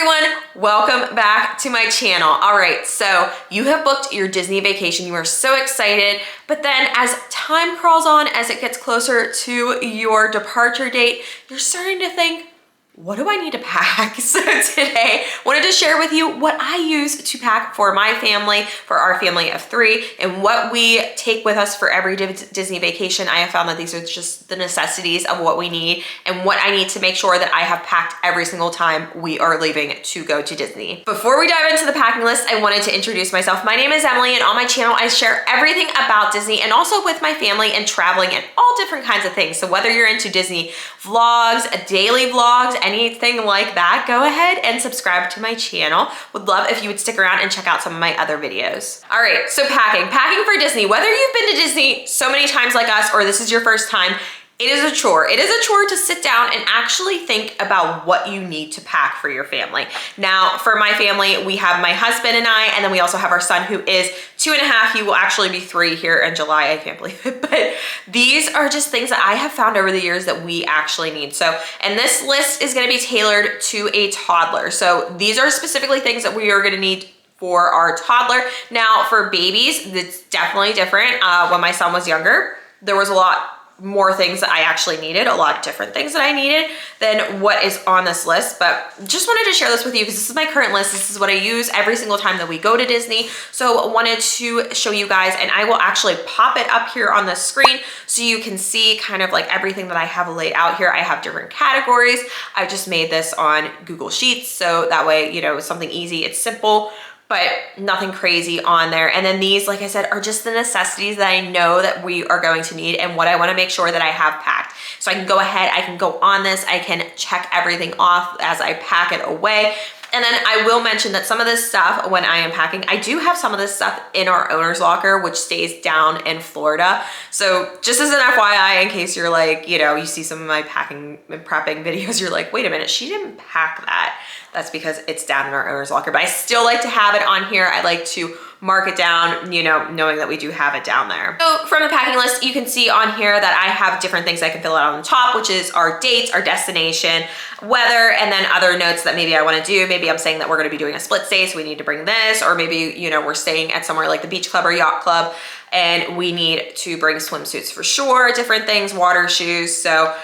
everyone, welcome back to my channel. All right, so you have booked your Disney vacation. You are so excited, but then as time crawls on, as it gets closer to your departure date, you're starting to think, what do I need to pack? So today, wanted to share with you what I use to pack for my family, for our family of 3, and what we take with us for every Disney vacation. I have found that these are just the necessities of what we need and what I need to make sure that I have packed every single time we are leaving to go to Disney. Before we dive into the packing list, I wanted to introduce myself. My name is Emily, and on my channel, I share everything about Disney and also with my family and traveling and all different kinds of things. So whether you're into Disney vlogs, daily vlogs, anything like that, go ahead and subscribe to my channel. Would love if you would stick around and check out some of my other videos. All right, so packing for Disney. Whether you've been to Disney so many times like us or this is your first time, it is a chore. It is a chore to sit down and actually think about what you need to pack for your family. Now, for my family, we have my husband and I, and then we also have our son who is 2.5. He will actually be 3 here in July. I can't believe it, but these are just things that I have found over the years that we actually need. So, and this list is gonna be tailored to a toddler. So these are specifically things that we are gonna need for our toddler. Now, for babies, it's definitely different. When my son was younger, there was a lot more things that I actually needed, a lot of different things that I needed than what is on this list, but just wanted to share this with you because this is my current list. This is what I use every single time that we go to Disney. So wanted to show you guys, and I will actually pop it up here on the screen so you can see kind of like everything that I have laid out here. I have different categories. I just made this on Google Sheets, so that way, you know, it's something easy, it's simple, but nothing crazy on there. And then these, like I said, are just the necessities that I know that we are going to need and what I wanna make sure that I have packed. So I can go ahead, I can go on this, I can check everything off as I pack it away. And then I will mention that some of this stuff, when I am packing, I do have some of this stuff in our owner's locker, which stays down in Florida. So just as an FYI, in case you're like, you know, you see some of my packing and prepping videos, you're like, wait a minute, she didn't pack that. That's because it's down in our owner's locker, but I still like to have it on here. I like to mark it down, you know, knowing that we do have it down there. So from the packing list, you can see on here that I have different things I can fill out on the top, which is our dates, our destination, weather, and then other notes that maybe I wanna do. Maybe I'm saying that we're gonna be doing a split stay, so we need to bring this, or maybe, you know, we're staying at somewhere like the beach club or yacht club, and we need to bring swimsuits for sure, different things, water shoes. So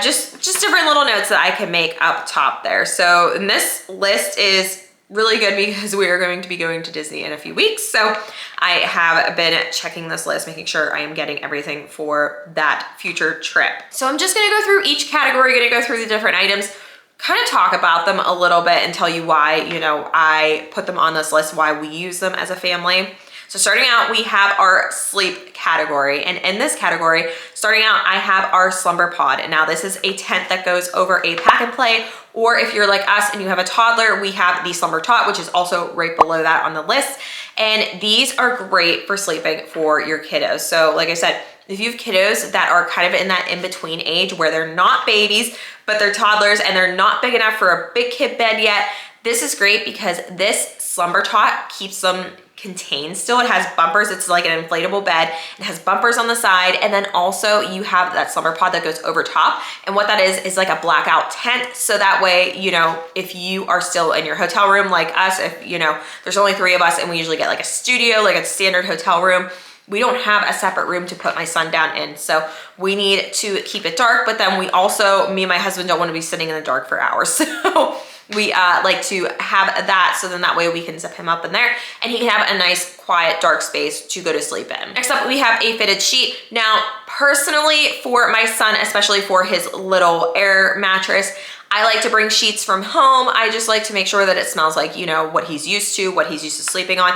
just different little notes that I can make up top there. So, and this list is really good because we are going to be going to Disney in a few weeks. So I have been checking this list, making sure I am getting everything for that future trip. So I'm just gonna go through each category, gonna go through the different items, kind of talk about them a little bit and tell you why, you know, I put them on this list, why we use them as a family. So starting out, we have our sleep category. And in this category, starting out, I have our slumber pod. And now this is a tent that goes over a pack and play, or if you're like us and you have a toddler, we have the slumber tot, which is also right below that on the list. And these are great for sleeping for your kiddos. So like I said, if you have kiddos that are kind of in that in-between age where they're not babies, but they're toddlers and they're not big enough for a big kid bed yet, this is great because this slumber tot keeps them contained still. It has bumpers. It's like an inflatable bed. It has bumpers on the side. And then also you have that slumber pod that goes over top. And what that is like a blackout tent. So that way, you know, if you are still in your hotel room like us, if, you know, there's only 3 of us and we usually get like a studio, like a standard hotel room, we don't have a separate room to put my son down in. So we need to keep it dark, but then we also, me and my husband don't want to be sitting in the dark for hours. So we like to have that, so then that way we can zip him up in there and he can have a nice quiet dark space to go to sleep in. Next up, we have a fitted sheet. Now, personally for my son, especially for his little air mattress, I like to bring sheets from home. I just like to make sure that it smells like, you know, what he's used to, what he's used to sleeping on.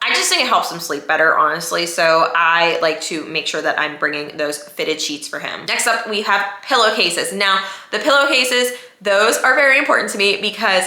I just think it helps him sleep better, honestly. So I like to make sure that I'm bringing those fitted sheets for him. Next up, we have pillowcases. Now, the pillowcases, those are very important to me because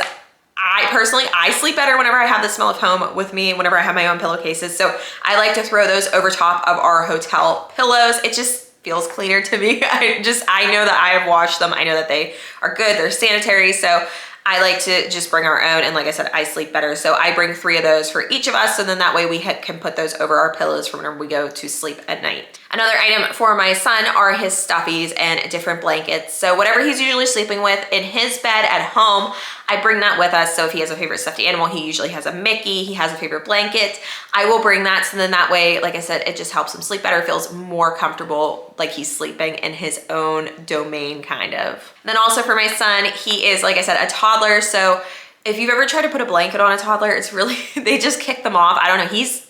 I sleep better whenever I have the smell of home with me, whenever I have my own pillowcases. So I like to throw those over top of our hotel pillows. It just feels cleaner to me. I know that I have washed them. I know that they are good, they're sanitary. So I like to just bring our own, and like I said, I sleep better. So I bring 3 of those for each of us, so then that way we can put those over our pillows for whenever we go to sleep at night. Another item for my son are his stuffies and different blankets. So whatever he's usually sleeping with in his bed at home, I bring that with us. So if he has a favorite stuffed animal, he usually has a Mickey, he has a favorite blanket, I will bring that. So then that way, like I said, it just helps him sleep better, feels more comfortable, like he's sleeping in his own domain kind of. Then also for my son, he is, like I said, a toddler. So if you've ever tried to put a blanket on a toddler, it's really, they just kick them off. I don't know, he's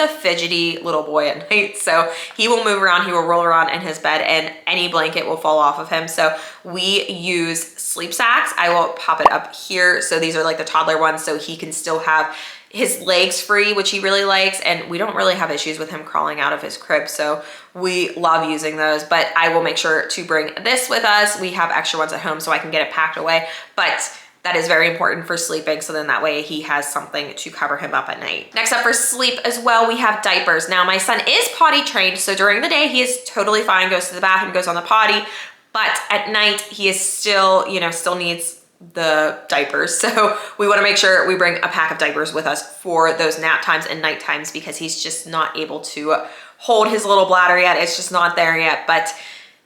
a fidgety little boy at night. So he will move around, he will roll around in his bed and any blanket will fall off of him. So we use sleep sacks. I will pop it up here. So these are like the toddler ones. So he can still have his legs free, which he really likes. And we don't really have issues with him crawling out of his crib. So we love using those, but I will make sure to bring this with us. We have extra ones at home so I can get it packed away. But that is very important for sleeping, so then that way he has something to cover him up at night. Next up for sleep as well, we have diapers. Now my son is potty trained, so during the day he is totally fine, goes to the bathroom, goes on the potty, but at night he is still, still needs the diapers. So we wanna make sure we bring a pack of diapers with us for those nap times and night times because he's just not able to hold his little bladder yet. It's just not there yet, but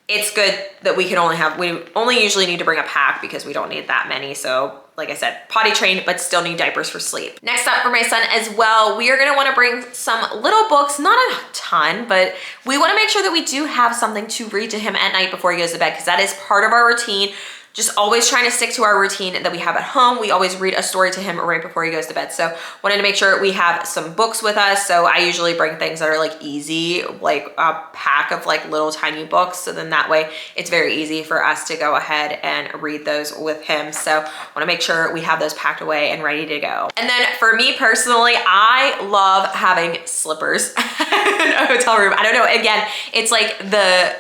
it's good that we only usually need to bring a pack because we don't need that many. So like I said, potty trained, but still need diapers for sleep. Next up for my son as well, we are gonna wanna bring some little books, not a ton, but we wanna make sure that we do have something to read to him at night before he goes to bed because that is part of our routine. Just always trying to stick to our routine that we have at home. We always read a story to him right before he goes to bed. So wanted to make sure we have some books with us. So I usually bring things that are like easy, like a pack of like little tiny books. So then that way it's very easy for us to go ahead and read those with him. So wanna make sure we have those packed away and ready to go. And then for me personally, I love having slippers in a hotel room. I don't know, again, it's like the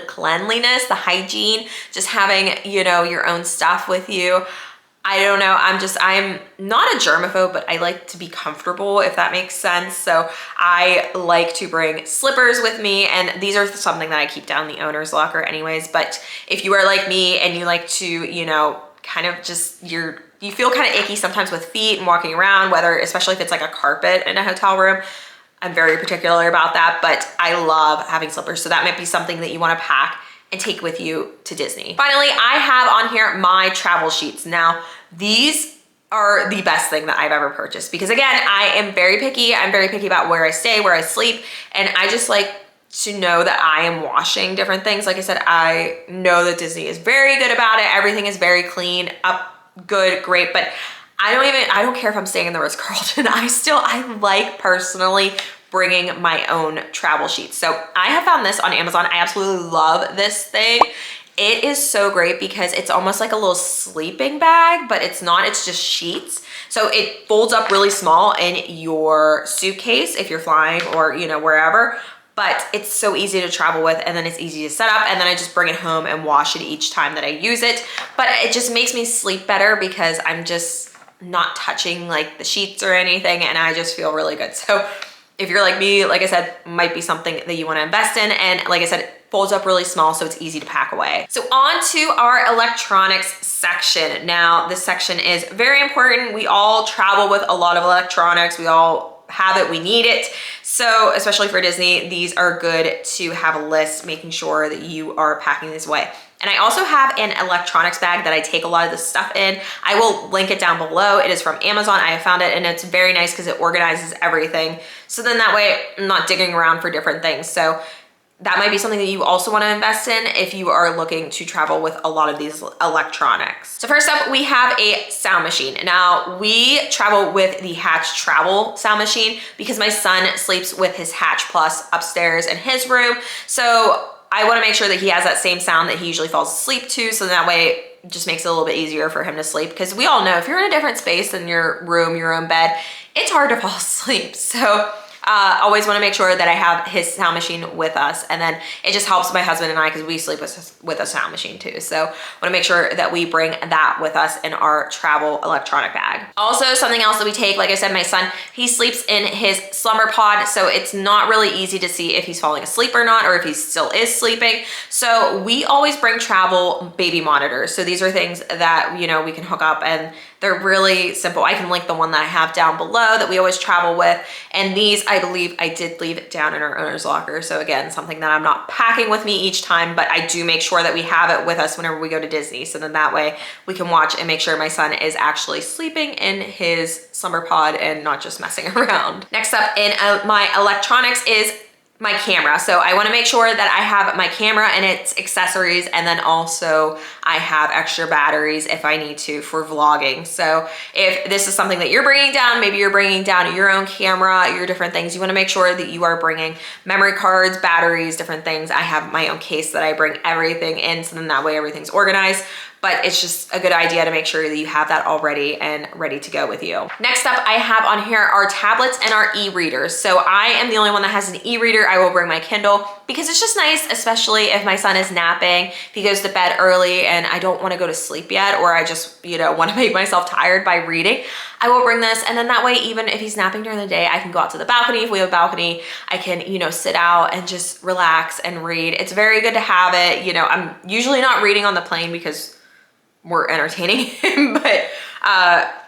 cleanliness, the hygiene, just having your own stuff with you. I don't know, I'm not a germaphobe, but I like to be comfortable, if that makes sense. So I like to bring slippers with me, and these are something that I keep down the owner's locker anyways. But if you are like me and you like to, kind of just, you feel kind of icky sometimes with feet and walking around, especially if it's like a carpet in a hotel room. I'm very particular about that, but I love having slippers. So that might be something that you wanna pack and take with you to Disney. Finally, I have on here my travel sheets. Now, these are the best thing that I've ever purchased because again, I am very picky. I'm very picky about where I stay, where I sleep, and I just like to know that I am washing different things. Like I said, I know that Disney is very good about it. Everything is very clean, up, good, great, but I don't care if I'm staying in the Ritz-Carlton. I like personally bringing my own travel sheets. So I have found this on Amazon. I absolutely love this thing. It is so great because it's almost like a little sleeping bag, but it's not, it's just sheets. So it folds up really small in your suitcase if you're flying or, wherever. But it's so easy to travel with, and then it's easy to set up, and then I just bring it home and wash it each time that I use it. But it just makes me sleep better because I'm just not touching like the sheets or anything, and I just feel really good. So if you're like me, like I said, might be something that you want to invest in. And like I said, it folds up really small, so it's easy to pack away. So on to our electronics section. Now, this section is very important. We all travel with a lot of electronics. We all have it, we need it. So especially for Disney, these are good to have a list, making sure that you are packing these away. And I also have an electronics bag that I take a lot of this stuff in. I will link it down below. It is from Amazon. I have found it and it's very nice because it organizes everything. So then that way I'm not digging around for different things. So that might be something that you also want to invest in if you are looking to travel with a lot of these electronics. So first up, we have a sound machine. Now, we travel with the Hatch Travel sound machine because my son sleeps with his Hatch Plus upstairs in his room. So I want to make sure that he has that same sound that he usually falls asleep to, so that way it just makes it a little bit easier for him to sleep, because we all know if you're in a different space than your room, your own bed, it's hard to fall asleep. So always want to make sure that I have his sound machine with us, and then it just helps my husband and I because we sleep with a sound machine too. So want to make sure that we bring that with us in our travel electronic bag. Also, something else that we take, like I said, my son, he sleeps in his slumber pod, so it's not really easy to see if he's falling asleep or not, or if he still is sleeping. So we always bring travel baby monitors. So these are things that, you know, we can hook up and They're really simple. I can link the one that I have down below that we always travel with. And these, I believe I did leave it down in our owner's locker. So again, something that I'm not packing with me each time, but I do make sure that we have it with us whenever we go to Disney. So then that way we can watch and make sure my son is actually sleeping in his slumber pod and not just messing around. Next up in my electronics is my camera. So I wanna make sure that I have my camera and its accessories, and then also I have extra batteries if I need to for vlogging. So if this is something that you're bringing down, maybe you're bringing down your own camera, your different things, you wanna make sure that you are bringing memory cards, batteries, different things. I have my own case that I bring everything in, so then that way everything's organized. But it's just a good idea to make sure that you have that all ready and ready to go with you. Next up, I have on here our tablets and our e-readers. So I am the only one that has an e-reader. I will bring my Kindle because it's just nice, especially if my son is napping, if he goes to bed early and I don't wanna go to sleep yet, or I just, wanna make myself tired by reading. I will bring this, and then that way, even if he's napping during the day, I can go out to the balcony. If we have a balcony, I can, sit out and just relax and read. It's very good to have it. I'm usually not reading on the plane because we're entertaining him, but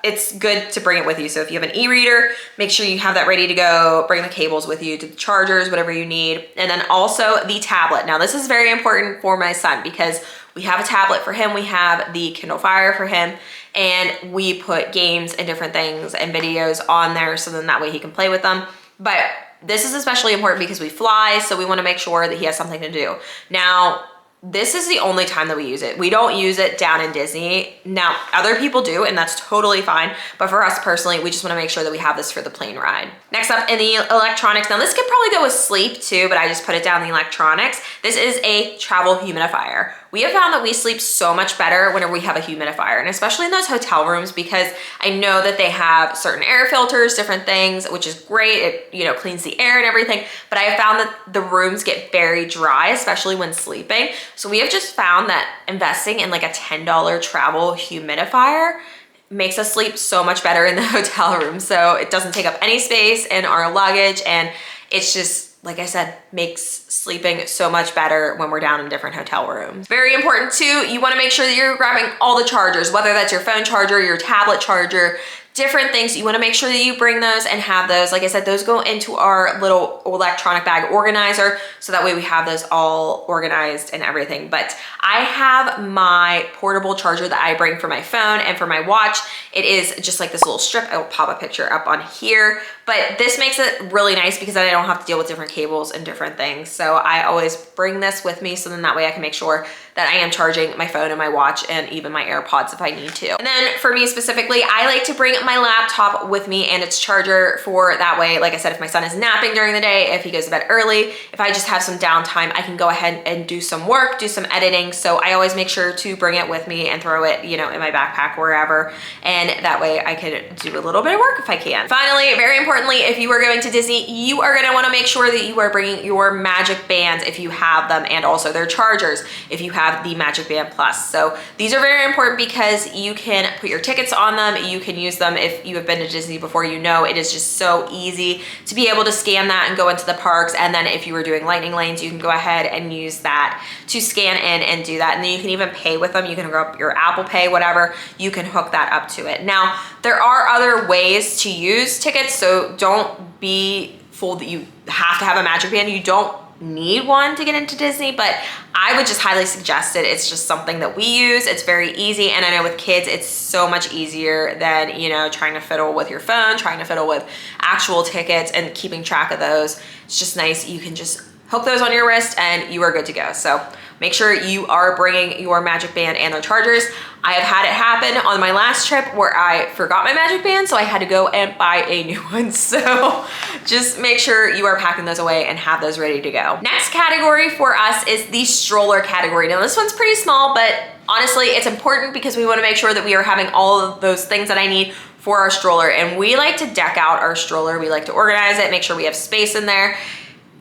it's good to bring it with you. So if you have an e-reader, make sure you have that ready to go. Bring the cables with you to the chargers, whatever you need. And then also the tablet. Now this is very important for my son because we have a tablet for him. We have the Kindle Fire for him, and we put games and different things and videos on there, so then that way he can play with them. But this is especially important because we fly, so we want to make sure that he has something to do. Now, this is the only time that we use it. We don't use it down in Disney. Now, other people do, and that's totally fine. But for us personally, we just wanna make sure that we have this for the plane ride. Next up in the electronics, now this could probably go with sleep too, but I just put it down in the electronics. This is a travel humidifier. We have found that we sleep so much better whenever we have a humidifier, and especially in those hotel rooms, because I know that they have certain air filters, different things, which is great. It, cleans the air and everything, but I have found that the rooms get very dry, especially when sleeping. So we have just found that investing in like a $10 travel humidifier makes us sleep so much better in the hotel room. So it doesn't take up any space in our luggage, and it's just, like I said, makes sleeping so much better when we're down in different hotel rooms. Very important too, you wanna make sure that you're grabbing all the chargers, whether that's your phone charger, your tablet charger, different things. You wanna make sure that you bring those and have those. Like I said, those go into our little electronic bag organizer, so that way we have those all organized and everything. But I have my portable charger that I bring for my phone and for my watch. It is just like this little strip. I will pop a picture up on here, but this makes it really nice because then I don't have to deal with different cables and different things. So I always bring this with me, so then that way I can make sure that I am charging my phone and my watch and even my AirPods if I need to. And then for me specifically, I like to bring my laptop with me and its charger, for that way, like I said, if my son is napping during the day, if he goes to bed early, if I just have some downtime, I can go ahead and do some work, do some editing. So I always make sure to bring it with me and throw it, in my backpack, wherever. And that way I can do a little bit of work if I can. Finally, very importantly, if you are going to Disney, you are gonna wanna make sure that you are bringing your Magic Bands if you have them, and also their chargers if you have the Magic Band Plus. So these are very important because you can put your tickets on them. You can use them if you have been to Disney before. It is just so easy to be able to scan that and go into the parks. And then if you were doing lightning lanes, you can go ahead and use that to scan in and do that. And then you can even pay with them. You can go up your Apple Pay, whatever, you can hook that up to it. Now, there are other ways to use tickets, so don't be fooled that you have to have a Magic Band. You don't need one to get into Disney, but I would just highly suggest it. It's just something that we use. It's very easy, and I know with kids it's so much easier than trying to fiddle with your phone, trying to fiddle with actual tickets and keeping track of those. It's just nice. You can just hook those on your wrist and you are good to go. So make sure you are bringing your Magic Band and their chargers. I have had it happen on my last trip where I forgot my Magic Band, so I had to go and buy a new one. So just make sure you are packing those away and have those ready to go. Next category for us is the stroller category. Now this one's pretty small, but honestly, it's important because we want to make sure that we are having all of those things that I need for our stroller. And we like to deck out our stroller. We like to organize it, make sure we have space in there.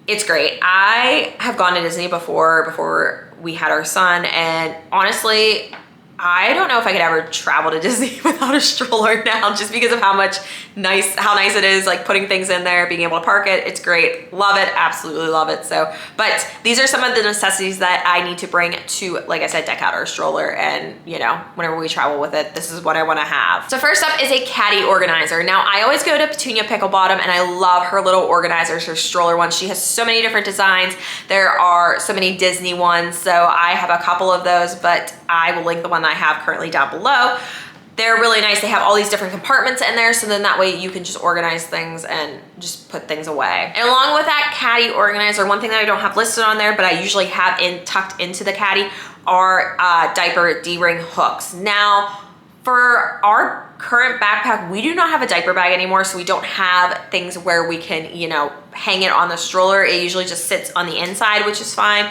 It's great. I have gone to Disney before we had our son, and honestly, I don't know if I could ever travel to Disney without a stroller now, just because of how nice it is, like putting things in there, being able to park it. It's great. Love it. Absolutely love it. So, but these are some of the necessities that I need to bring to, like I said, deck out our stroller. And you know, whenever we travel with it, this is what I want to have. So first up is a caddy organizer. Now I always go to Petunia Picklebottom and I love her little organizers, her stroller ones. She has so many different designs. There are so many Disney ones. So I have a couple of those, but I will link the one that I have currently down below. They're really nice. They have all these different compartments in there, so then that way you can just organize things and just put things away. And along with that caddy organizer, one thing that I don't have listed on there, but I usually have tucked into the caddy, are diaper D-ring hooks. Now, for our current backpack, we do not have a diaper bag anymore, so we don't have things where we can, you know, hang it on the stroller. It usually just sits on the inside, which is fine.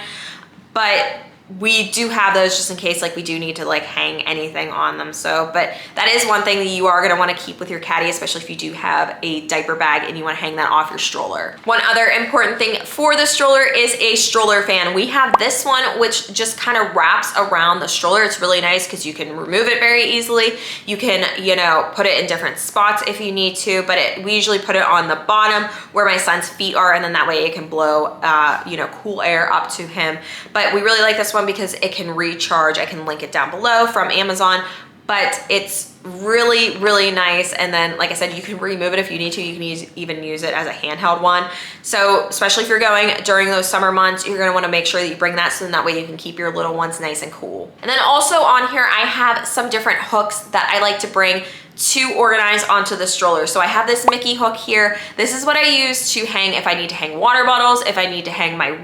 But we do have those just in case, like we do need to like hang anything on them. So, but that is one thing that you are gonna wanna keep with your caddy, especially if you do have a diaper bag and you wanna hang that off your stroller. One other important thing for the stroller is a stroller fan. We have this one, which just kind of wraps around the stroller. It's really nice because you can remove it very easily. You can, you know, put it in different spots if you need to, but we usually put it on the bottom where my son's feet are, and then that way it can blow, you know, cool air up to him. But we really like this one because it can recharge. I can link it down below from Amazon, but it's really, really nice. And then, like I said, you can remove it if you need to. You can even use it as a handheld one. So especially if you're going during those summer months, you're gonna wanna make sure that you bring that, so then that way you can keep your little ones nice and cool. And then also on here, I have some different hooks that I like to bring to organize onto the stroller. So I have this Mickey hook here. This is what I use to hang if I need to hang water bottles, if I need to hang my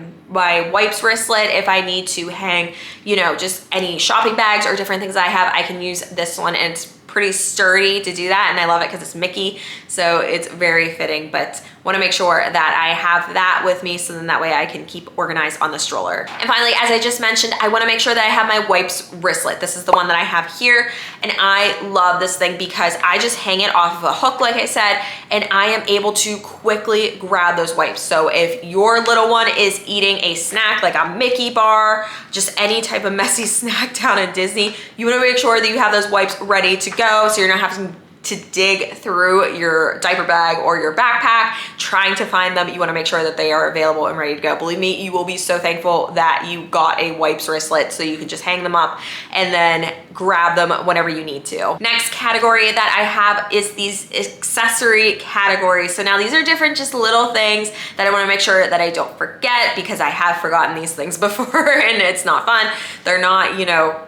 wipes wristlet, if I need to hang, you know, just any shopping bags or different things I have, I can use this one, and it's pretty sturdy to do that, and I love it because it's Mickey, so it's very fitting. But want to make sure that I have that with me, so then that way I can keep organized on the stroller. And finally, as I just mentioned, I want to make sure that I have my wipes wristlet. This is the one that I have here, and I love this thing because I just hang it off of a hook, like I said, and I am able to quickly grab those wipes. So if your little one is eating a snack like a Mickey bar, just any type of messy snack down at Disney, you want to make sure that you have those wipes ready to go, so you're not having to dig through your diaper bag or your backpack trying to find them. You want to make sure that they are available and ready to go. Believe me, you will be so thankful that you got a wipes wristlet, so you can just hang them up and then grab them whenever you need to. Next category that I have is these accessory categories. So now these are different, just little things that I want to make sure that I don't forget, because I have forgotten these things before and it's not fun. They're not, you know,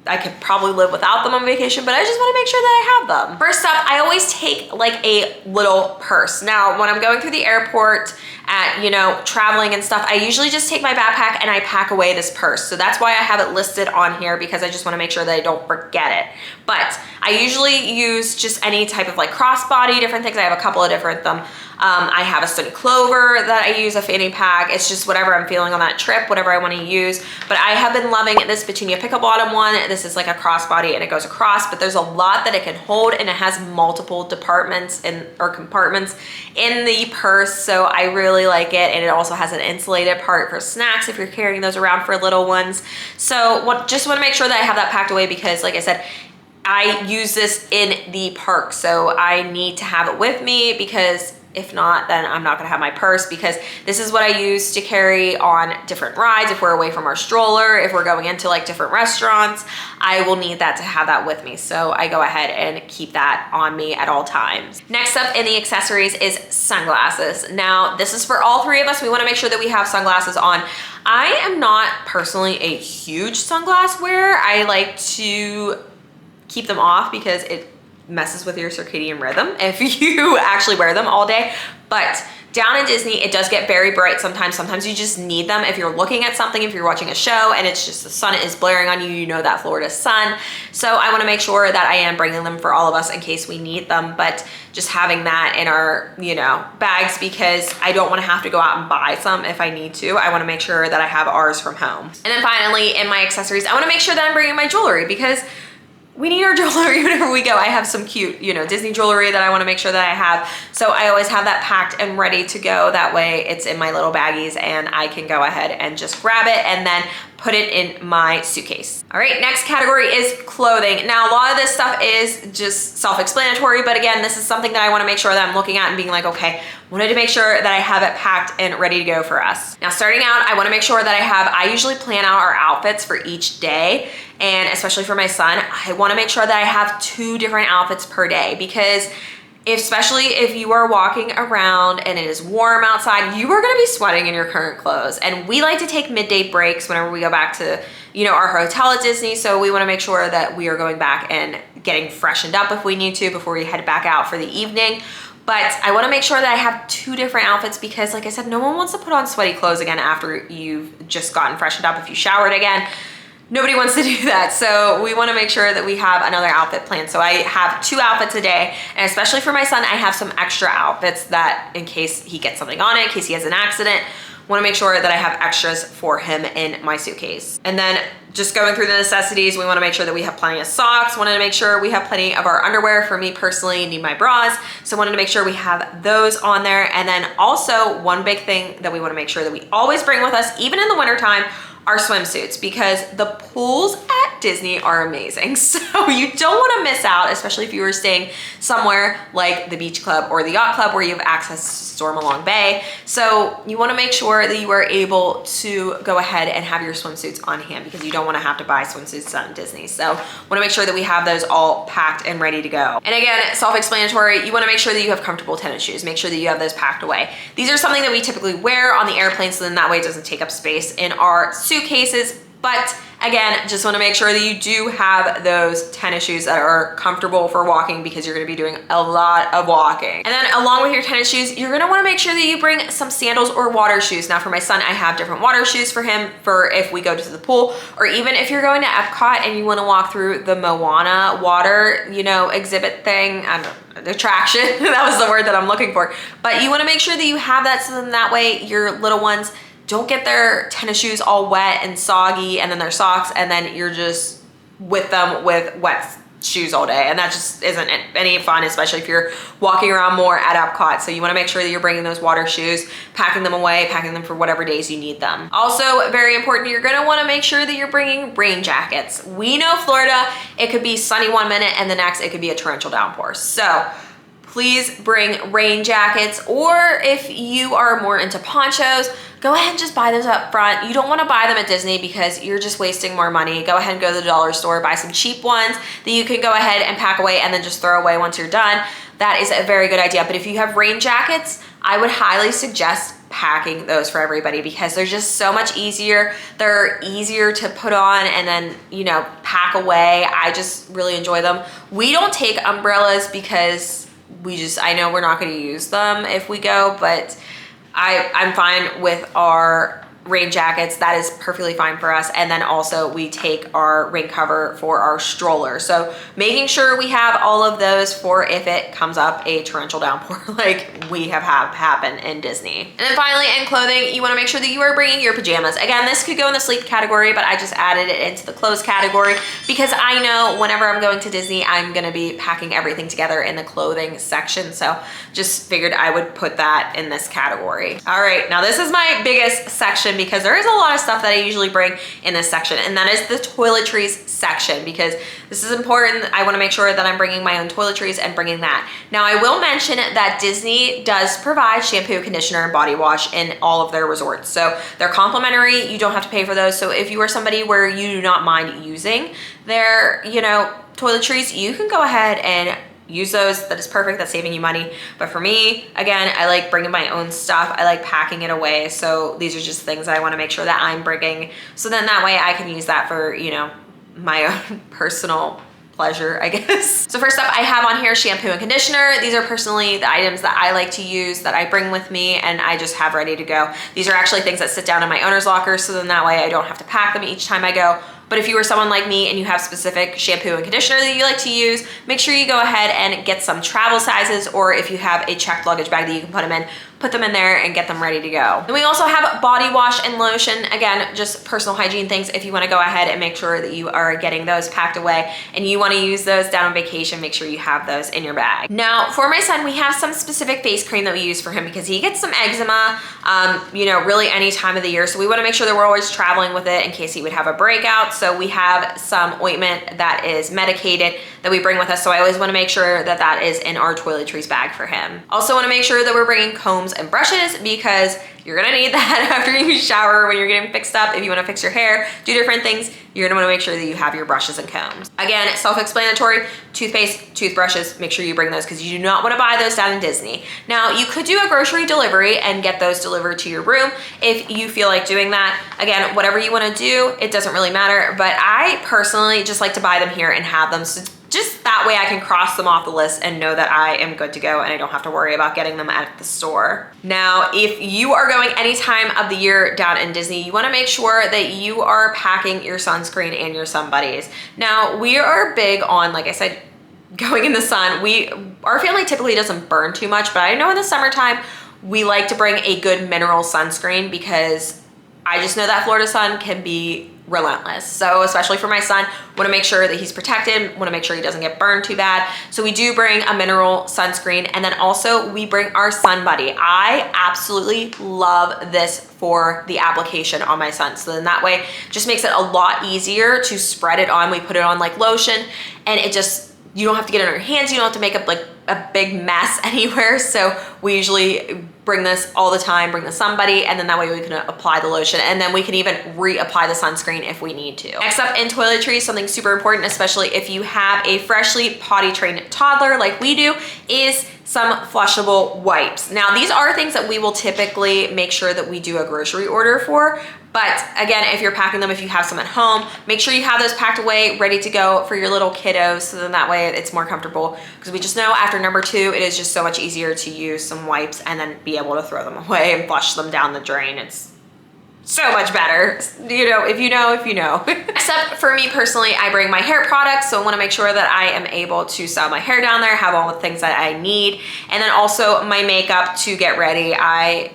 I could probably live without them on vacation, but I just want to make sure that I have them. First up, I always take like a little purse. Now, when I'm going through the airport at, you know, traveling and stuff, I usually just take my backpack and I pack away this purse. So that's why I have it listed on here, because I just want to make sure that I don't forget it. But I usually use just any type of like crossbody, different things. I have a couple of different them. I have a Stunny Clover that I use, a fanny pack. It's just whatever I'm feeling on that trip, whatever I want to use. But I have been loving this Petunia Picklebottom one. This is like a crossbody and it goes across, but there's a lot that it can hold, and it has multiple departments or compartments in the purse. So I really like it. And it also has an insulated part for snacks if you're carrying those around for little ones. So just want to make sure that I have that packed away, because like I said, I use this in the park. So I need to have it with me, because if not, then I'm not gonna have my purse, because this is what I use to carry on different rides. If we're away from our stroller, if we're going into like different restaurants, I will need that to have that with me. So I go ahead and keep that on me at all times. Next up in the accessories is sunglasses. Now, this is for all three of us. We wanna make sure that we have sunglasses on. I am not personally a huge sunglass wearer. I like to keep them off because it messes with your circadian rhythm if you actually wear them all day. But down in Disney, it does get very bright sometimes. Sometimes you just need them if you're looking at something, if you're watching a show and it's just the sun is blaring on you, you know that Florida sun. So I want to make sure that I am bringing them for all of us in case we need them, but just having that in our, you know, bags, because I don't want to have to go out and buy some if I need to. I want to make sure that I have ours from home. And then finally, in my accessories, I want to make sure that I'm bringing my jewelry, because we need our jewelry whenever we go. I have some cute, you know, Disney jewelry that I want to make sure that I have. So I always have that packed and ready to go. That way it's in my little baggies and I can go ahead and just grab it and then put it in my suitcase. All right, next category is clothing. Now, a lot of this stuff is just self-explanatory, but again, this is something that I wanna make sure that I'm looking at and being like, okay, wanted to make sure that I have it packed and ready to go for us. Now, starting out, I wanna make sure that I usually plan out our outfits for each day, and especially for my son, I wanna make sure that I have 2 different outfits per day, because especially if you are walking around and it is warm outside, you are gonna be sweating in your current clothes. And we like to take midday breaks whenever we go back to, our hotel at Disney. So we wanna make sure that we are going back and getting freshened up if we need to before we head back out for the evening. But I wanna make sure that I have 2 different outfits because, like I said, no one wants to put on sweaty clothes again after you've just gotten freshened up if you showered again. Nobody wants to do that. So we wanna make sure that we have another outfit planned. So I have 2 outfits a day, and especially for my son, I have some extra outfits that in case he gets something on it, in case he has an accident, wanna make sure that I have extras for him in my suitcase. And then just going through the necessities, we wanna make sure that we have plenty of socks, wanted to make sure we have plenty of our underwear. For me personally, need my bras, so wanted to make sure we have those on there. And then also one big thing that we wanna make sure that we always bring with us, even in the wintertime, are swimsuits, because the pools at Disney are amazing. So you don't wanna miss out, especially if you were staying somewhere like the beach club or the yacht club where you have access to Storm Along Bay. So you wanna make sure that you are able to go ahead and have your swimsuits on hand, because you don't wanna have to buy swimsuits at Disney. So wanna make sure that we have those all packed and ready to go. And again, self-explanatory, you wanna make sure that you have comfortable tennis shoes. Make sure that you have those packed away. These are something that we typically wear on the airplane, so then that way it doesn't take up space in our suitcases. But again, just wanna make sure that you do have those tennis shoes that are comfortable for walking, because you're gonna be doing a lot of walking. And then along with your tennis shoes, you're gonna wanna make sure that you bring some sandals or water shoes. Now for my son, I have different water shoes for him for if we go to the pool, or even if you're going to Epcot and you wanna walk through the Moana water, exhibit thing, I don't know, attraction, that was the word that I'm looking for. But you wanna make sure that you have that, so then that way your little ones don't get their tennis shoes all wet and soggy, and then their socks, and then you're just with them with wet shoes all day. And that just isn't any fun, especially if you're walking around more at Epcot. So you wanna make sure that you're bringing those water shoes, packing them away, packing them for whatever days you need them. Also, very important, you're gonna wanna make sure that you're bringing rain jackets. We know Florida, it could be sunny one minute and the next it could be a torrential downpour. So please bring rain jackets, or if you are more into ponchos, go ahead and just buy those up front. You don't wanna buy them at Disney because you're just wasting more money. Go ahead and go to the dollar store, buy some cheap ones that you can go ahead and pack away and then just throw away once you're done. That is a very good idea. But if you have rain jackets, I would highly suggest packing those for everybody, because they're just so much easier. They're easier to put on and then, pack away. I just really enjoy them. We don't take umbrellas because I know we're not gonna use them if we go, but I'm fine with our rain jackets. That is perfectly fine for us. And then also we take our rain cover for our stroller. So making sure we have all of those for if it comes up a torrential downpour like we have happen in Disney. And then finally, in clothing, you wanna make sure that you are bringing your pajamas. Again, this could go in the sleep category, but I just added it into the clothes category because I know whenever I'm going to Disney, I'm gonna be packing everything together in the clothing section. So just figured I would put that in this category. All right, now this is my biggest section because there is a lot of stuff that I usually bring in this section, and that is the toiletries section, because this is important. I wanna make sure that I'm bringing my own toiletries and bringing that. Now I will mention that Disney does provide shampoo, conditioner, and body wash in all of their resorts. So they're complimentary, you don't have to pay for those. So if you are somebody where you do not mind using their, toiletries, you can go ahead and use those. That is perfect. That's saving you money. But for me, again, I like bringing my own stuff. I like packing it away. So these are just things that I want to make sure that I'm bringing. So then that way I can use that for, my own personal pleasure, I guess. So first up, I have on here shampoo and conditioner. These are personally the items that I like to use, that I bring with me, and I just have ready to go. These are actually things that sit down in my owner's locker. So then that way I don't have to pack them each time I go. But if you are someone like me and you have specific shampoo and conditioner that you like to use, make sure you go ahead and get some travel sizes, or if you have a checked luggage bag that you can put them in, put them in there and get them ready to go. Then we also have body wash and lotion. Again, just personal hygiene things. If you wanna go ahead and make sure that you are getting those packed away and you wanna use those down on vacation, make sure you have those in your bag. Now, for my son, we have some specific face cream that we use for him because he gets some eczema, you know, really any time of the year. So we wanna make sure that we're always traveling with it in case he would have a breakout. So we have some ointment that is medicated that we bring with us. So I always wanna make sure that that is in our Toiletries bag for him. Also wanna make sure that we're bringing combs and brushes because you're gonna need that after you shower when you're getting fixed up. If you wanna fix your hair, do different things, you're gonna wanna make sure that you have your brushes and combs. Again, self-explanatory, toothpaste, toothbrushes, make sure you bring those because you do not wanna buy those down in Disney. Now, you could do a grocery delivery and get those delivered to your room if you feel like doing that. Again, whatever you wanna do, it doesn't really matter, but I personally just like to buy them here and have them. So just that way I can cross them off the list and know that I am good to go and I don't have to worry about getting them at the store. Now, if you are going any time of the year down in Disney, you wanna make sure that you are packing your sunscreen and your sun buddies. Now, we are big on, like I said, going in the sun. Our family typically doesn't burn too much, but I know in the summertime, we like to bring a good mineral sunscreen because I just know that Florida sun can be relentless. So especially for my son, want to make sure that he's protected, want to make sure he doesn't get burned too bad. So we do bring a mineral sunscreen, and then also we bring our sun buddy. I absolutely love this for the application on my son. So then that way just makes it a lot easier to spread it on. We put it on like lotion and it just, you don't have to get it on your hands. You don't have to make up like a big mess anywhere. So we usually bring this all the time, bring the sun buddy, and then that way we can apply the lotion, and then we can even reapply the sunscreen if we need to. Next up in toiletries, something super important, especially if you have a freshly potty trained toddler like we do, is some flushable wipes. Now, these are things that we will typically make sure that we do a grocery order for, but again, if you're packing them, if you have some at home, make sure you have those packed away, ready to go for your little kiddos, so then that way it's more comfortable, because we just know after number 2, it is just so much easier to use some wipes and then be able to throw them away and flush them down the drain. It's so much better. You know, if you know, if you know. Except for me personally, I bring my hair products, so I wanna make sure that I am able to style my hair down there, have all the things that I need, and then also my makeup to get ready. I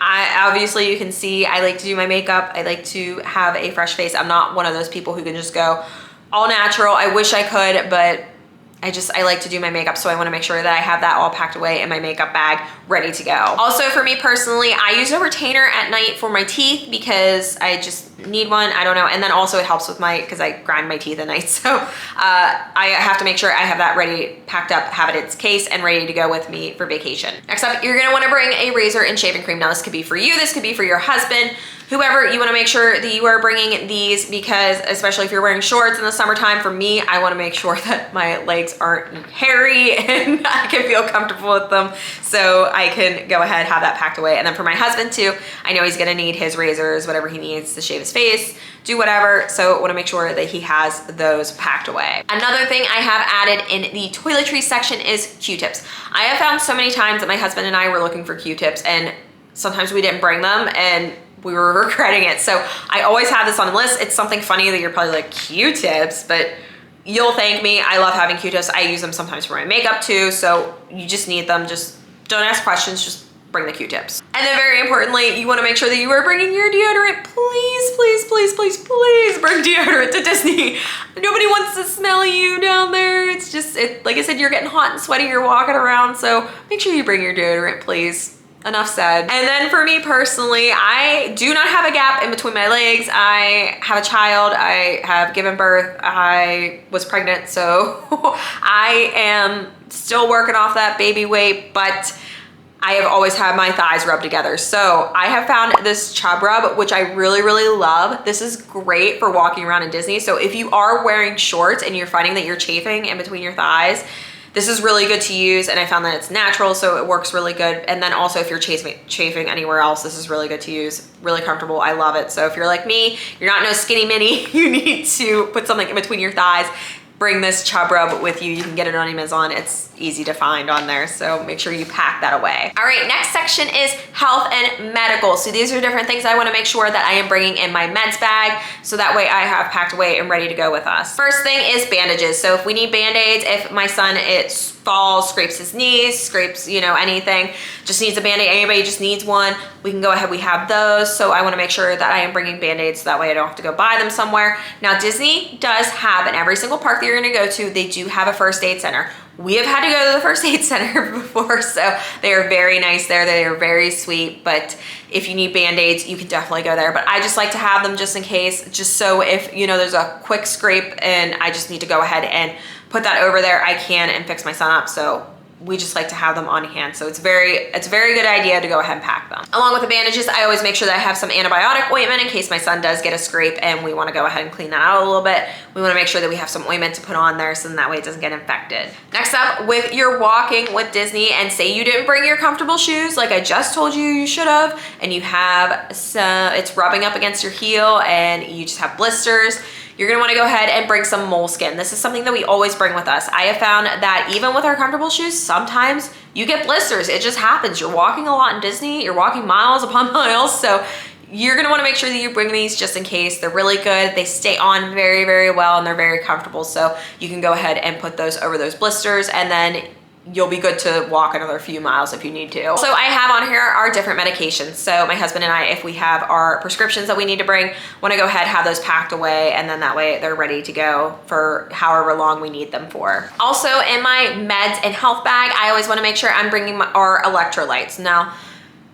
obviously, you can see, I like to do my makeup. I like to have a fresh face. I'm not one of those people who can just go all natural. I wish I could, but I like to do my makeup, so I wanna make sure that I have that all packed away in my makeup bag, ready to go. Also for me personally, I use a retainer at night for my teeth because I just need one, I don't know. And then also it helps with because I grind my teeth at night. So I have to make sure I have that ready, packed up, have it in its case and ready to go with me for vacation. Next up, you're gonna wanna bring a razor and shaving cream. Now this could be for you, this could be for your husband, whoever. You wanna make sure that you are bringing these because especially if you're wearing shorts in the summertime, for me, I wanna make sure that my legs aren't hairy and I can feel comfortable with them. So I can go ahead, have that packed away. And then for my husband too, I know he's gonna need his razors, whatever he needs to shave his face, do whatever. So I wanna make sure that he has those packed away. Another thing I have added in the toiletries section is Q-tips. I have found so many times that my husband and I were looking for Q-tips and sometimes we didn't bring them and we were regretting it. So I always have this on the list. It's something funny that you're probably like, Q-tips, but you'll thank me. I love having Q-tips. I use them sometimes for my makeup too. So you just need them. Just don't ask questions, just bring the Q-tips. And then very importantly, you wanna make sure that you are bringing your deodorant. Please, please, please, please, please bring deodorant to Disney. Nobody wants to smell you down there. It's just, like I said, you're getting hot and sweaty, you're walking around. So make sure you bring your deodorant, please. Enough said. And then for me personally, I do not have a gap in between my legs. I have a child, I have given birth, I was pregnant, so I am still working off that baby weight, but I have always had my thighs rubbed together. So I have found this Chub Rub, which I really, really love. This is great for walking around in Disney. So if you are wearing shorts and you're finding that you're chafing in between your thighs, this is really good to use, and I found that it's natural, so it works really good. And then also if you're chafing anywhere else, this is really good to use, really comfortable. I love it. So if you're like me, you're not no skinny mini, you need to put something in between your thighs, bring this Chub Rub with you. You can get it on Amazon. It's easy to find on there, so make sure you pack that away. All right, next section is health and medical. So these are different things I wanna make sure that I am bringing in my meds bag, so that way I have packed away and ready to go with us. First thing is bandages. So if we need Band-Aids, if my son, it's falls, scrapes his knees, scrapes, you know, anything, just needs a Band-Aid, anybody just needs one, we can go ahead, we have those. So I wanna make sure that I am bringing Band-Aids so that way I don't have to go buy them somewhere. Now Disney does have, in every single park that you're gonna go to, they do have a first aid center. We have had to go to the first aid center before, so they are very nice there. They are very sweet, but if you need Band-Aids, you can definitely go there. But I just like to have them just in case, just so if, you know, there's a quick scrape and I just need to go ahead and put that over there, I can and fix my son up. So we just like to have them on hand. So it's a very good idea to go ahead and pack them. Along with the bandages, I always make sure that I have some antibiotic ointment in case my son does get a scrape and we wanna go ahead and clean that out a little bit. We wanna make sure that we have some ointment to put on there so that way it doesn't get infected. Next up, with your walking with Disney, and say you didn't bring your comfortable shoes like I just told you you should have, and you have some, it's rubbing up against your heel and you just have blisters, you're gonna wanna go ahead and bring some moleskin. This is something that we always bring with us. I have found that even with our comfortable shoes, sometimes you get blisters. It just happens. You're walking a lot in Disney, you're walking miles upon miles, so you're gonna wanna make sure that you bring these just in case. They're really good. They stay on very, very well and they're very comfortable. So you can go ahead and put those over those blisters and then you'll be good to walk another few miles if you need to. So I have on here our different medications. So my husband and I, if we have our prescriptions that we need to bring, want to go ahead, have those packed away, and then that way they're ready to go for however long we need them for. Also in my meds and health bag, I always want to make sure I'm bringing our electrolytes. Now,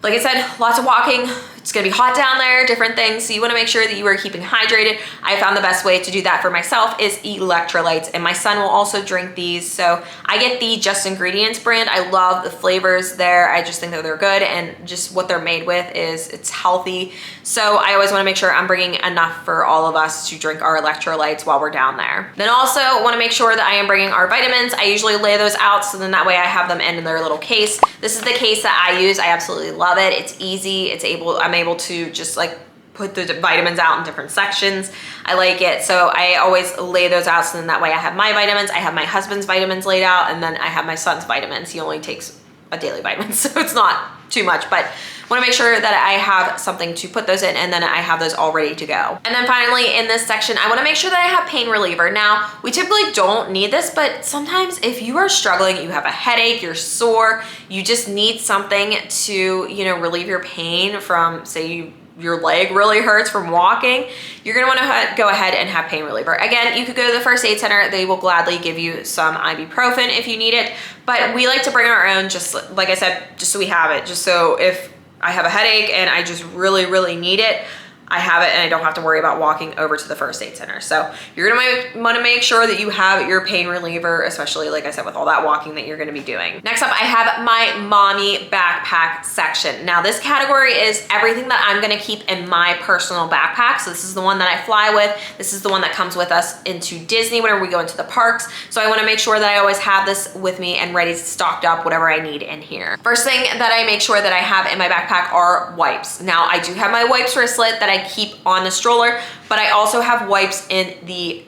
like I said, lots of walking. It's gonna be hot down there, different things. So you wanna make sure that you are keeping hydrated. I found the best way to do that for myself is electrolytes, and my son will also drink these. So I get the Just Ingredients brand. I love the flavors there. I just think that they're good, and just what they're made with is, it's healthy. So I always wanna make sure I'm bringing enough for all of us to drink our electrolytes while we're down there. Then also wanna make sure that I am bringing our vitamins. I usually lay those out, so then that way I have them in their little case. This is the case that I use. I absolutely love it. It's easy. I'm able to just like put the vitamins out in different sections. I like it. So I always lay those out, so then that way I have my vitamins, I have my husband's vitamins laid out, and then I have my son's vitamins. He only takes a daily vitamin, so it's not too much, but want to make sure that I have something to put those in, and then I have those all ready to go. And then finally in this section, I want to make sure that I have pain reliever. Now, we typically don't need this, but sometimes if you are struggling, you have a headache, you're sore, you just need something to, you know, relieve your pain from, say your leg really hurts from walking, you're gonna wanna go ahead and have pain reliever. Again, you could go to the first aid center. They will gladly give you some ibuprofen if you need it, but we like to bring our own, just like I said, just so we have it, just so if I have a headache and I just really, really need it, I have it and I don't have to worry about walking over to the first aid center. So you're gonna wanna make sure that you have your pain reliever, especially like I said, with all that walking that you're gonna be doing. Next up, I have my mommy backpack section. Now this category is everything that I'm gonna keep in my personal backpack. So this is the one that I fly with. This is the one that comes with us into Disney whenever we go into the parks. So I wanna make sure that I always have this with me and ready, stocked up, whatever I need in here. First thing that I make sure that I have in my backpack are wipes. Now I do have my wipes wristlet that I keep on the stroller, but I also have wipes in the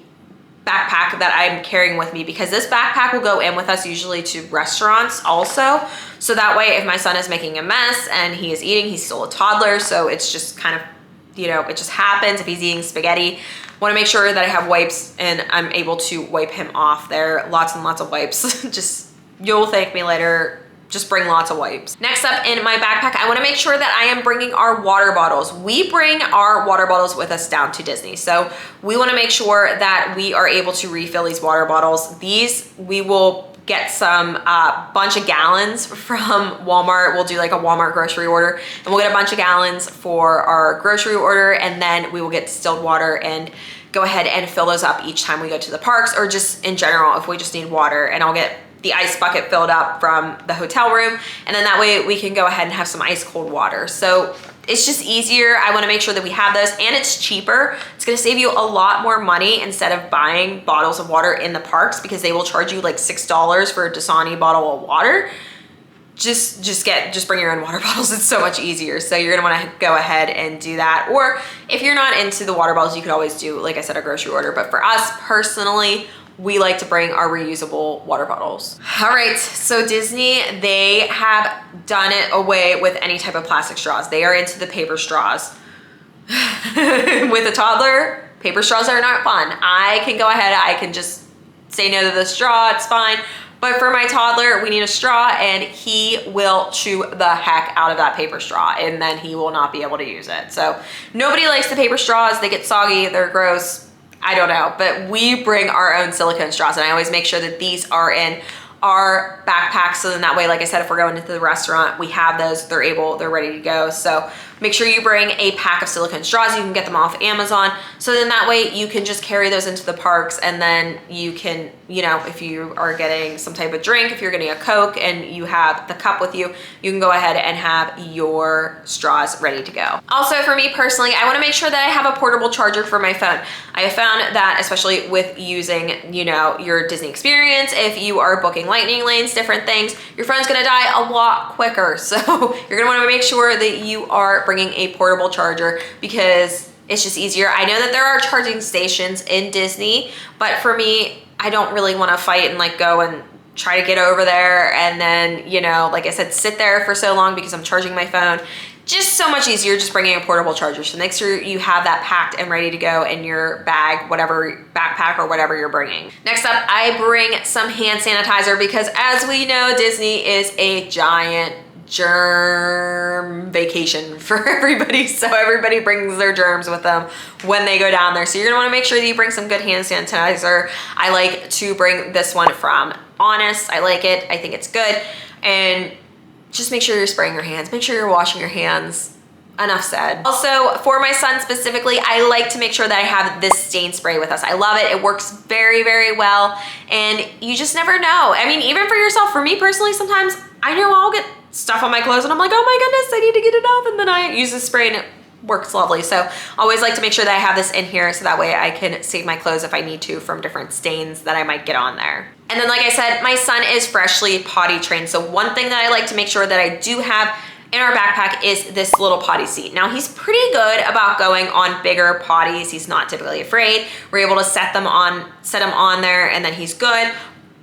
backpack that I'm carrying with me, because this backpack will go in with us usually to restaurants also. So that way, if my son is making a mess and he is eating, he's still a toddler, so it's just kind of, you know, it just happens if he's eating spaghetti. Want to make sure that I have wipes and I'm able to wipe him off there. Lots and lots of wipes. Just, you'll thank me later. Just bring lots of wipes. Next up in my backpack, I wanna make sure that I am bringing our water bottles. We bring our water bottles with us down to Disney. So we wanna make sure that we are able to refill these water bottles. These, we will get some bunch of gallons from Walmart. We'll do like a Walmart grocery order, and we'll get a bunch of gallons for our grocery order, and then we will get distilled water and go ahead and fill those up each time we go to the parks, or just in general if we just need water. And I'll get the ice bucket filled up from the hotel room, and then that way we can go ahead and have some ice cold water. So it's just easier. I wanna make sure that we have those, and it's cheaper. It's gonna save you a lot more money instead of buying bottles of water in the parks, because they will charge you like $6 for a Dasani bottle of water. Just bring your own water bottles. It's so much easier. So you're gonna wanna go ahead and do that. Or if you're not into the water bottles, you could always do, like I said, a grocery order. But for us personally, we like to bring our reusable water bottles. All right, so Disney, they have done it away with any type of plastic straws. They are into the paper straws. With a toddler, paper straws are not fun. I can go ahead, I can just say no to the straw, it's fine. But for my toddler, we need a straw, and he will chew the heck out of that paper straw, and then he will not be able to use it. So nobody likes the paper straws. They get soggy, they're gross. I don't know, but we bring our own silicone straws, and I always make sure that these are in our backpack, so then that way, like I said, if we're going into the restaurant, we have those, they're ready to go. So make sure you bring a pack of silicone straws. You can get them off Amazon. So then that way you can just carry those into the parks, and then you can, you know, if you are getting some type of drink, if you're getting a Coke and you have the cup with you, you can go ahead and have your straws ready to go. Also, for me personally, I wanna make sure that I have a portable charger for my phone. I have found that, especially with using, you know, your Disney experience, if you are booking lightning lanes, different things, your phone's gonna die a lot quicker. So you're gonna wanna make sure that you are bringing a portable charger, because it's just easier. I know that there are charging stations in Disney, but for me, I don't really wanna fight and like go and try to get over there and then, you know, like I said, sit there for so long because I'm charging my phone. Just so much easier just bringing a portable charger. So make sure you have that packed and ready to go in your bag, whatever backpack or whatever you're bringing. Next up, I bring some hand sanitizer, because as we know, Disney is a giant germ vacation for everybody. So everybody brings their germs with them when they go down there. So you're gonna wanna make sure that you bring some good hand sanitizer. I like to bring this one from Honest. I like it, I think it's good. And just make sure you're spraying your hands. Make sure you're washing your hands. Enough said. Also, for my son specifically, I like to make sure that I have this stain spray with us. I love it. It works very, very well. And you just never know. I mean, even for yourself, for me personally, sometimes I know I'll get stuff on my clothes and I'm like, oh my goodness, I need to get it off. And then I use this spray and it works lovely. So I always like to make sure that I have this in here, so that way I can save my clothes if I need to from different stains that I might get on there. And then, like I said, my son is freshly potty trained. So one thing that I like to make sure that I do have in our backpack is this little potty seat. Now, he's pretty good about going on bigger potties. He's not typically afraid. We're able to set him on there, and then he's good.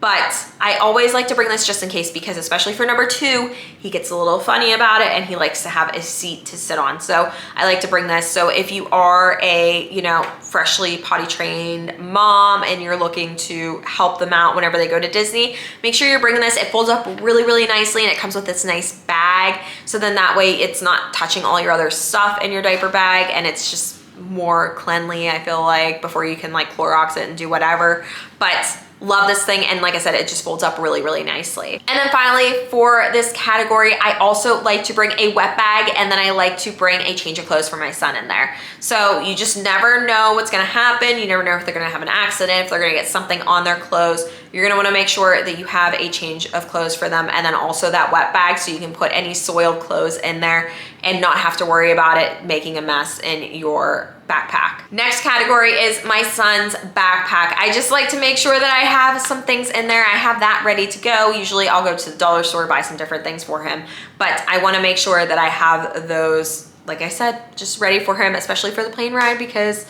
But I always like to bring this just in case, because especially for number 2, he gets a little funny about it and he likes to have a seat to sit on. So I like to bring this. So if you are a, you know, freshly potty trained mom and you're looking to help them out whenever they go to Disney, make sure you're bringing this. It folds up really, really nicely, and it comes with this nice bag. So then that way it's not touching all your other stuff in your diaper bag, and it's just more cleanly, I feel like, before you can like Clorox it and do whatever. But love this thing, and like I said, it just folds up really, really nicely. And then finally, for this category, I also like to bring a wet bag, and then I like to bring a change of clothes for my son in there. So you just never know what's gonna happen. You never know if they're gonna have an accident, if they're gonna get something on their clothes. You're gonna wanna make sure that you have a change of clothes for them, and then also that wet bag, so you can put any soiled clothes in there and not have to worry about it making a mess in your backpack. Next category is my son's backpack. I just like to make sure that I have some things in there. I have that ready to go. Usually I'll go to the dollar store, buy some different things for him, but I wanna make sure that I have those, like I said, just ready for him, especially for the plane ride, because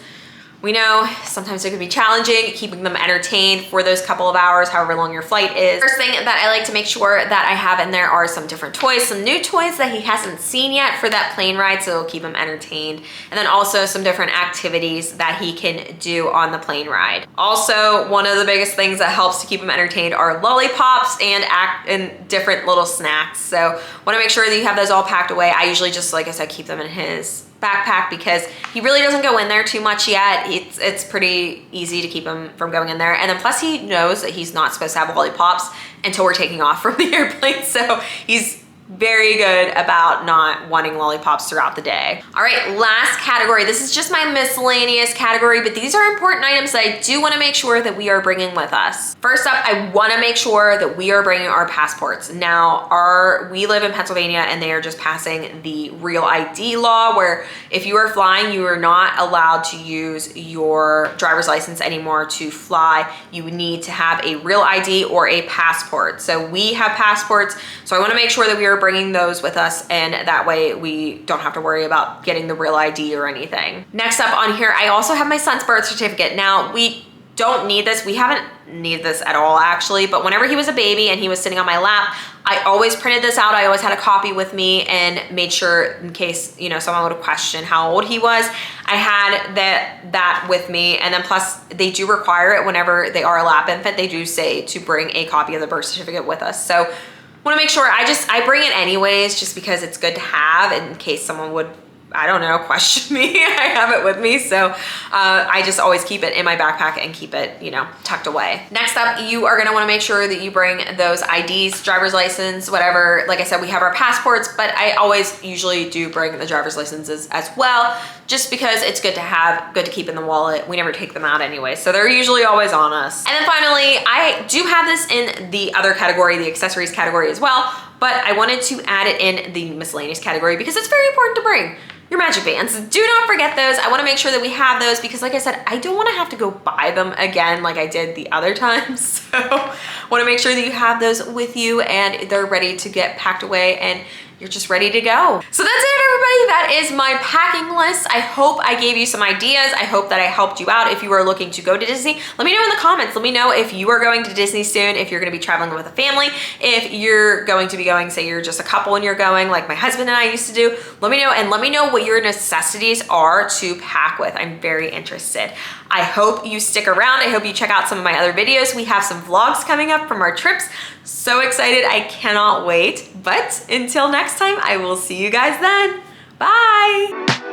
we know sometimes it can be challenging keeping them entertained for those couple of hours, however long your flight is. First thing that I like to make sure that I have in there are some different toys, some new toys that he hasn't seen yet for that plane ride, so it'll keep him entertained. And then also some different activities that he can do on the plane ride. Also, one of the biggest things that helps to keep him entertained are lollipops and different little snacks. So want to make sure that you have those all packed away. I usually just, like I said, keep them in his backpack because he really doesn't go in there too much yet. It's pretty easy to keep him from going in there. And then plus he knows that he's not supposed to have lollipops until we're taking off from the airplane. So he's very good about not wanting lollipops throughout the day. All right, last category. This is just my miscellaneous category, but these are important items that I do want to make sure that we are bringing with us. First up, I want to make sure that we are bringing our passports. Now, we live in Pennsylvania and they are just passing the Real ID law, where if you are flying, you are not allowed to use your driver's license anymore to fly. You need to have a Real ID or a passport. So we have passports, so I want to make sure that we are bringing those with us, and that way we don't have to worry about getting the Real ID or anything. Next up on here, I also have my son's birth certificate. Now, we don't need this. We haven't needed this at all actually, but whenever he was a baby and he was sitting on my lap, I always printed this out. I always had a copy with me and made sure in case, you know, someone would question how old he was, I had that with me. And then plus they do require it whenever they are a lap infant. They do say to bring a copy of the birth certificate with us. So want to make sure I bring it anyways, just because it's good to have in case someone would, I don't know, question me. I have it with me. So I just always keep it in my backpack and keep it, you know, tucked away. Next up, you are gonna wanna make sure that you bring those IDs, driver's license, whatever. Like I said, we have our passports, but I always usually do bring the driver's licenses as well, just because it's good to have, good to keep in the wallet. We never take them out anyway, so they're usually always on us. And then finally, I do have this in the other category, the accessories category as well, but I wanted to add it in the miscellaneous category because it's very important to bring. Your magic bands. Do not forget those. I want to make sure that we have those because like I said, I don't want to have to go buy them again like I did the other times. So want to make sure that you have those with you and they're ready to get packed away and you're just ready to go. So that's it, everybody. That is my packing list. I hope I gave you some ideas. I hope that I helped you out if you are looking to go to Disney. Let me know in the comments. Let me know if you are going to Disney soon, if you're gonna be traveling with a family, if you're going to be going, say you're just a couple and you're going like my husband and I used to do. Let me know, and let me know what your necessities are to pack with. I'm very interested. I hope you stick around. I hope you check out some of my other videos. We have some vlogs coming up from our trips. So excited, I cannot wait. But until next time, I will see you guys then. Bye.